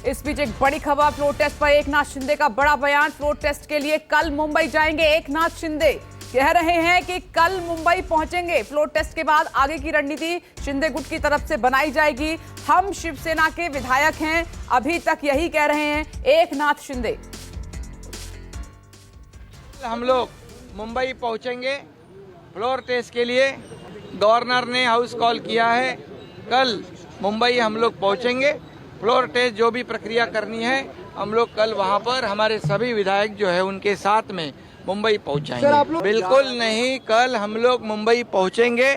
इस बीच एक बड़ी खबर, फ्लोर टेस्ट पर एकनाथ शिंदे का बड़ा बयान। फ्लोर टेस्ट के लिए कल मुंबई जाएंगे एकनाथ शिंदे। कह रहे हैं कि कल मुंबई पहुंचेंगे। फ्लोर टेस्ट के बाद आगे की रणनीति शिंदे गुट की तरफ से बनाई जाएगी। हम शिवसेना के विधायक हैं, अभी तक यही कह रहे हैं एकनाथ शिंदे। हम लोग मुंबई पहुंचेंगे फ्लोर टेस्ट के लिए। गवर्नर ने हाउस कॉल किया है, कल मुंबई हम लोग पहुंचेंगे। फ्लोर टेस्ट जो भी प्रक्रिया करनी है हम लोग कल वहां पर हमारे सभी विधायक जो है उनके साथ में मुंबई पहुंच जाएंगे। बिल्कुल नहीं, कल हम लोग मुंबई पहुंचेंगे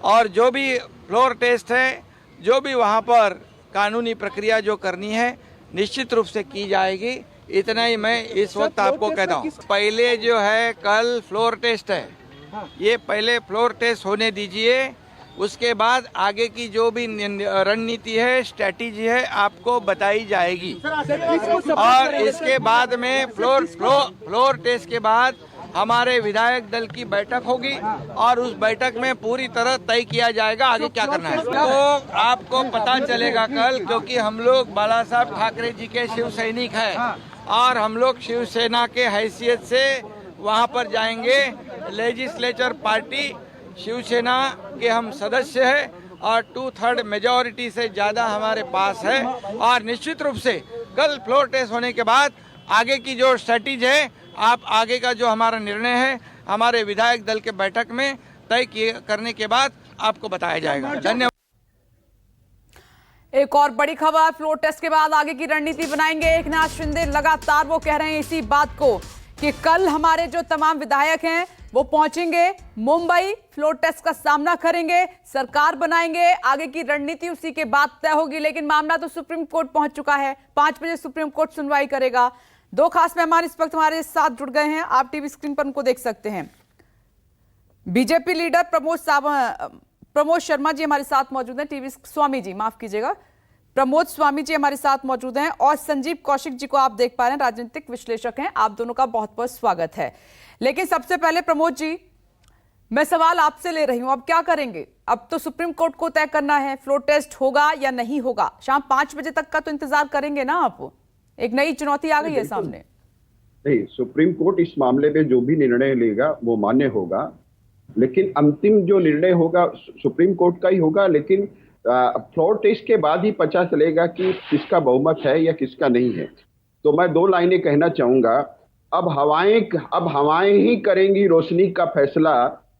और जो भी फ्लोर टेस्ट है, जो भी वहां पर कानूनी प्रक्रिया जो करनी है निश्चित रूप से की जाएगी। इतना ही मैं इस वक्त आपको कहता हूँ। पहले जो है कल फ्लोर टेस्ट है, ये पहले फ्लोर टेस्ट होने दीजिए, उसके बाद आगे की जो भी रणनीति है, स्ट्रेटेजी है, आपको बताई जाएगी। और इसके बाद में फ्लोर टेस्ट के बाद हमारे विधायक दल की बैठक होगी और उस बैठक में पूरी तरह तय किया जाएगा आगे क्या करना है। तो आपको पता चलेगा कल, क्योंकि हम लोग बाला साहब ठाकरे जी के शिव सैनिक हैं और हम लोग शिवसेना के हैसियत से वहां पर जाएंगे। लेजिस्लेचर पार्टी शिवसेना के हम सदस्य हैं और 2/3 मेजॉरिटी से ज्यादा हमारे पास है। और निश्चित रूप से कल फ्लोर टेस्ट होने के बाद आगे की जो स्ट्रेटेजी है, आप आगे का जो हमारा निर्णय है हमारे विधायक दल के बैठक में तय करने के बाद आपको बताया जाएगा। धन्यवाद। एक और बड़ी खबर, फ्लोर टेस्ट के बाद आगे की रणनीति बनाएंगे एकनाथ शिंदे। लगातार वो कह रहे हैं इसी बात को कि कल हमारे जो तमाम विधायक हैं वो पहुंचेंगे मुंबई, फ्लोर टेस्ट का सामना करेंगे, सरकार बनाएंगे, आगे की रणनीति उसी के बाद तय होगी। लेकिन मामला तो सुप्रीम कोर्ट पहुंच चुका है, 5 बजे सुप्रीम कोर्ट सुनवाई करेगा। 2 खास मेहमान इस वक्त हमारे साथ जुड़ गए हैं, आप टीवी स्क्रीन पर उनको देख सकते हैं। बीजेपी लीडर प्रमोद शर्मा जी हमारे साथ मौजूद हैं, टीवी स्वामी जी माफ कीजिएगा, प्रमोद स्वामी जी हमारे साथ मौजूद हैं, और संजीव कौशिक जी को आप देख पा रहे हैं, राजनीतिक विश्लेषक हैं। आप दोनों का बहुत बहुत स्वागत है। लेकिन सबसे पहले प्रमोद जी, मैं सवाल आपसे ले रही हूं, अब क्या करेंगे? अब तो सुप्रीम कोर्ट को तय करना है फ्लोर टेस्ट होगा या नहीं होगा। शाम 5 बजे तक का तो इंतजार करेंगे ना आप? एक नई चुनौती आ गई है सामने। नहीं, सुप्रीम कोर्ट इस मामले में जो भी निर्णय लेगा वो मान्य होगा, लेकिन अंतिम जो निर्णय होगा सुप्रीम कोर्ट का ही होगा। लेकिन फ्लोर टेस्ट के बाद ही पता चलेगा कि किसका बहुमत है या किसका नहीं है। तो मैं 2 लाइनें कहना चाहूंगा। अब हवाएं ही करेंगी रोशनी का फैसला,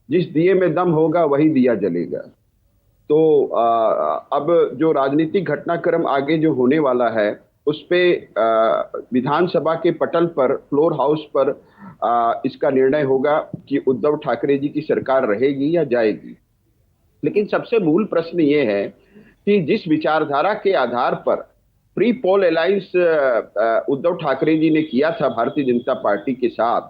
जिस दिए में दम होगा वही दिया जलेगा। तो अब जो राजनीतिक घटनाक्रम आगे जो होने वाला है उस पे विधानसभा के पटल पर, फ्लोर हाउस पर इसका निर्णय होगा कि उद्धव ठाकरे जी की सरकार रहेगी या जाएगी। लेकिन सबसे मूल प्रश्न ये है कि जिस विचारधारा के आधार पर pre poll alliance Uddhav Thackeray ji ने किया था भारतीय जनता पार्टी के साथ,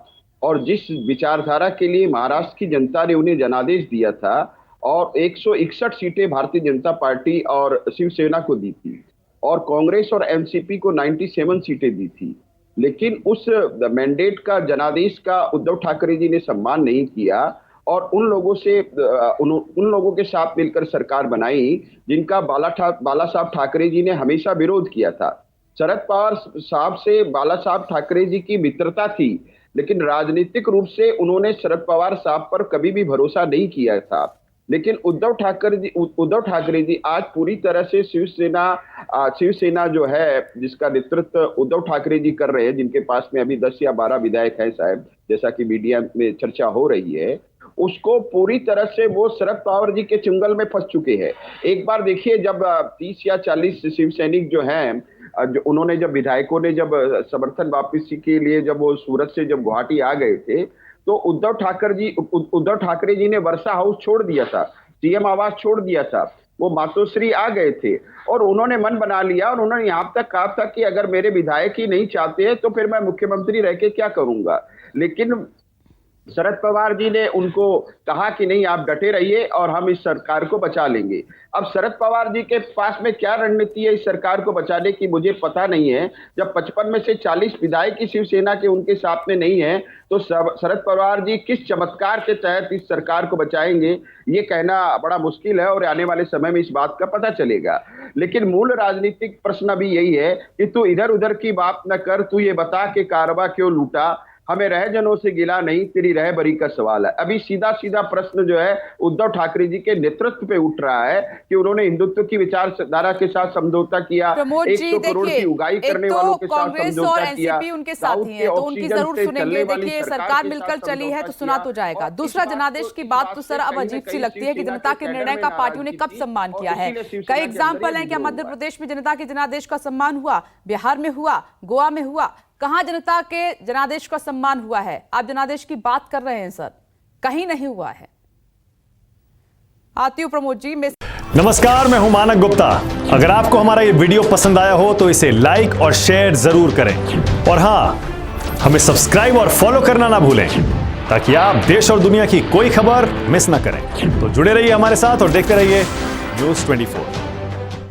और जिस विचारधारा के लिए महाराष्ट्र की जनता ने उन्हें जनादेश दिया था और 161 सीटें भारतीय जनता पार्टी और शिवसेना को दी थी और कांग्रेस और एनसीपी को 97 सीटें दी थी, लेकिन उस मैंडेट का, जनादेश का उद्धव ठाकरे जी ने सम्मान नहीं किया और उन लोगों के साथ मिलकर सरकार बनाई जिनका बाला साहब ठाकरे जी ने हमेशा विरोध किया था। शरद पवार साहब से बाला साहब ठाकरे जी की मित्रता थी, लेकिन राजनीतिक रूप से उन्होंने शरद पवार साहब पर कभी भी भरोसा नहीं किया था। लेकिन उद्धव ठाकरे जी आज पूरी तरह से शिवसेना जो है, जिसका नेतृत्व उद्धव ठाकरे जी कर रहे हैं, जिनके पास में अभी 10 या 12 विधायक हैं शायद, जैसा कि मीडिया में चर्चा हो रही है, उसको पूरी तरह से वो शरद पवार जी के चुंगल में फंस चुके हैं। एक बार देखिए, जब 30 या 40 शिव सैनिक जो हैं, उन्होंने जब विधायकों ने जब समर्थन वापसी के लिए जब वो सूरत से जब गुवाहाटी आ गए थे, तो उद्धव ठाकरे जी ने वर्षा हाउस छोड़ दिया था, सीएम आवास छोड़ दिया था, वो मातोश्री आ गए थे और उन्होंने मन बना लिया और उन्होंने यहाँ तक कहा था कि अगर मेरे विधायक ही नहीं चाहते हैं तो फिर मैं मुख्यमंत्री रह के क्या करूंगा। शरद पवार जी ने उनको कहा कि नहीं आप डटे रहिए और हम इस सरकार को बचा लेंगे। अब शरद पवार जी के पास में क्या रणनीति है इस सरकार को बचाने की मुझे पता नहीं है। जब 55 में से 40 विधायक की शिवसेना के उनके साथ में नहीं है तो शरद पवार जी किस चमत्कार के तहत इस सरकार को बचाएंगे ये कहना बड़ा मुश्किल है और आने वाले समय में इस बात का पता चलेगा। लेकिन मूल राजनीतिक प्रश्न अभी यही है कि तू इधर उधर की बात न कर, तू ये बता कि कारवा क्यों लूटा, हमें रहजनों से गिला नहीं, तेरी रहबरी का सवाल है। अभी सीधा सीधा प्रश्न जो है उद्धव ठाकरे जी के नेतृत्व पे उठ रहा है कि उन्होंने हिंदुत्व की विचारधारा के साथ समझौता किया, 100 करोड़ की उगाई करने वालों के साथ समझौता किया, उनके साथ ही है तो उनकी जरूर सुनेंगे। देखिए सरकार मिलकर चली है तो सुना तो जाएगा। दूसरा जनादेश की बात तो सर अब अजीब सी लगती है कि जनता के निर्णय का पार्टियों ने कब सम्मान किया है। कई एग्जाम्पल है, क्या मध्य प्रदेश में जनता के जनादेश का सम्मान हुआ, बिहार में हुआ, गोवा में हुआ, कहां जनता के जनादेश का सम्मान हुआ है? आप जनादेश की बात कर रहे हैं सर, कहीं नहीं हुआ है। आती हूं प्रमोद जी में। नमस्कार, मैं हूं मानक गुप्ता। अगर आपको हमारा ये वीडियो पसंद आया हो तो इसे लाइक और शेयर जरूर करें और हां, हमें सब्सक्राइब और फॉलो करना ना भूलें ताकि आप देश और दुनिया की कोई खबर मिस ना करें। तो जुड़े रहिए हमारे साथ और देखते रहिए न्यूज़ 24।